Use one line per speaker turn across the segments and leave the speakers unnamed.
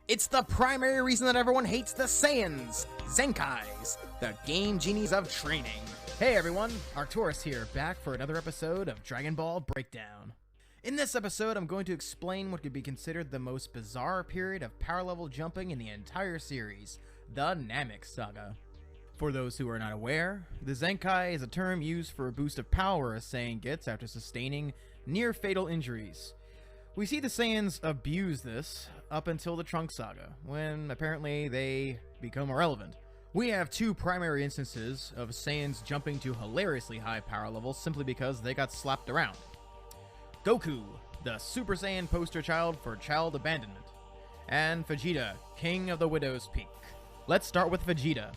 It's the primary reason that everyone hates the Saiyans, Zenkais, the game genies of training. Hey everyone, Arcturus here, back for another episode of Dragonball Breakdown. In this episode, I'm going to explain what could be considered the most bizarre period of power level jumping in the entire series, the Namek Saga. For those who are not aware, the Zenkai is a term used for a boost of power a Saiyan gets after sustaining near-fatal injuries. We see the Saiyans abuse this up until the Trunks Saga, when apparently they become irrelevant. We have two primary instances of Saiyans jumping to hilariously high power levels simply because they got slapped around. Goku, the Super Saiyan poster child for child abandonment, and Vegeta, King of the Widow's Peak. Let's start with Vegeta.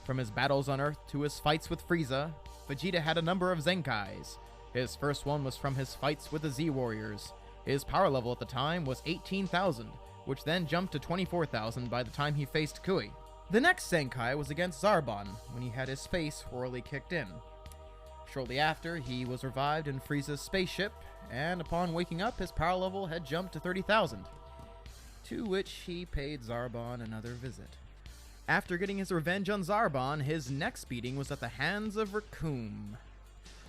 From his battles on Earth to his fights with Frieza, Vegeta had a number of Zenkais. His first one was from his fights with the Z-Warriors. His power level at the time was 18,000, which then jumped to 24,000 by the time he faced Kui. The next Zenkai was against Zarbon, when he had his face royally kicked in. Shortly after, he was revived in Frieza's spaceship, and upon waking up, his power level had jumped to 30,000, to which he paid Zarbon another visit. After getting his revenge on Zarbon, his next beating was at the hands of Recoome.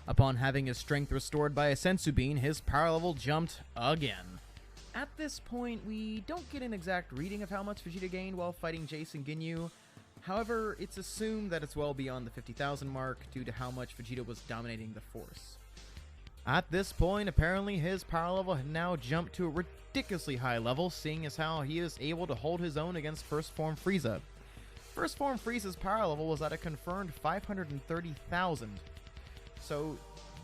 Upon having his strength restored by a Senzu Bean, his power level jumped again. At this point, we don't get an exact reading of how much Vegeta gained while fighting Jason Ginyu. However, it's assumed that it's well beyond the 50,000 mark due to how much Vegeta was dominating the Force. At this point, apparently his power level had now jumped to a ridiculously high level, seeing as how he is able to hold his own against First Form Frieza. First Form Frieza's power level was at a confirmed 530,000. So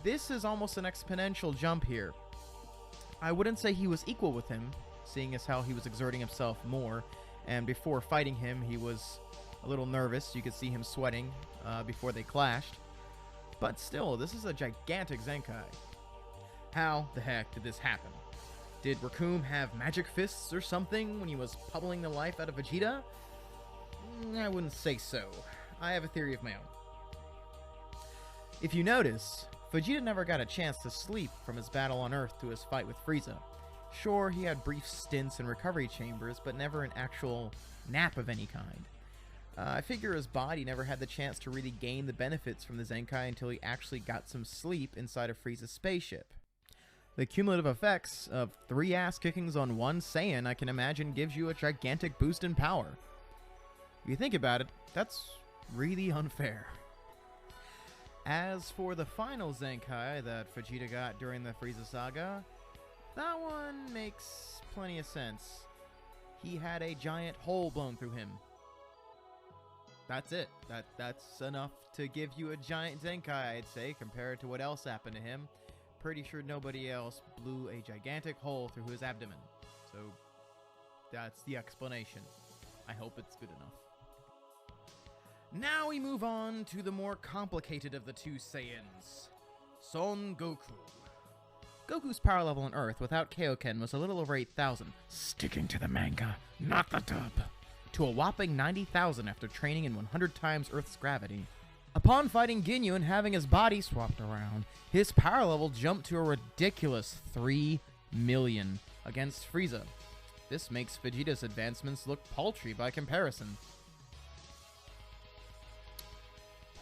this is almost an exponential jump here. I wouldn't say he was equal with him, seeing as how he was exerting himself more, and before fighting him he was a little nervous. You could see him sweating before they clashed. But still, this is a gigantic Zenkai. How the heck did this happen? Did Recoome have magic fists or something when he was pummeling the life out of Vegeta? I wouldn't say so. I have a theory of my own. If you notice, Vegeta never got a chance to sleep from his battle on Earth to his fight with Frieza. Sure, he had brief stints in recovery chambers, but never an actual nap of any kind. I figure his body never had the chance to really gain the benefits from the Zenkai until he actually got some sleep inside of Frieza's spaceship. The cumulative effects of 3 ass kickings on one Saiyan, I can imagine, gives you a gigantic boost in power. If you think about it, that's really unfair. As for the final Zenkai that Vegeta got during the Frieza saga, that one makes plenty of sense. He had a giant hole blown through him. That's it. That's enough to give you a giant Zenkai, I'd say, compared to what else happened to him. Pretty sure nobody else blew a gigantic hole through his abdomen. So, that's the explanation. I hope it's good enough. Now we move on to the more complicated of the two Saiyans, Son Goku. Goku's power level on Earth without Kaioken was a little over 8,000, sticking to the manga, not the dub, to a whopping 90,000 after training in 100 times Earth's gravity. Upon fighting Ginyu and having his body swapped around, his power level jumped to a ridiculous 3 million against Frieza. This makes Vegeta's advancements look paltry by comparison.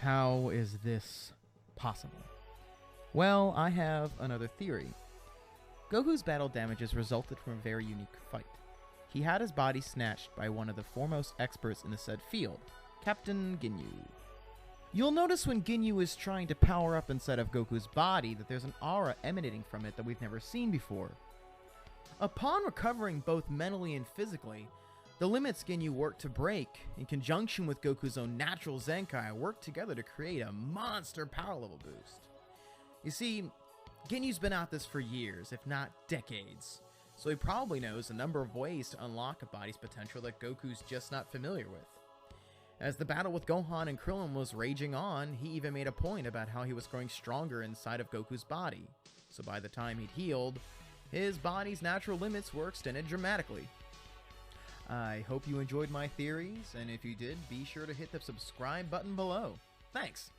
How is this possible? Well, I have another theory. Goku's battle damages resulted from a very unique fight. He had his body snatched by one of the foremost experts in the said field, Captain Ginyu. You'll notice when Ginyu is trying to power up inside of Goku's body that there's an aura emanating from it that we've never seen before. Upon recovering both mentally and physically, the limits Ginyu worked to break, in conjunction with Goku's own natural Zenkai, worked together to create a monster power level boost. You see, Ginyu's been at this for years, if not decades, so he probably knows a number of ways to unlock a body's potential that Goku's just not familiar with. As the battle with Gohan and Krillin was raging on, he even made a point about how he was growing stronger inside of Goku's body, so by the time he'd healed, his body's natural limits were extended dramatically. I hope you enjoyed my theories, and if you did, be sure to hit the subscribe button below. Thanks!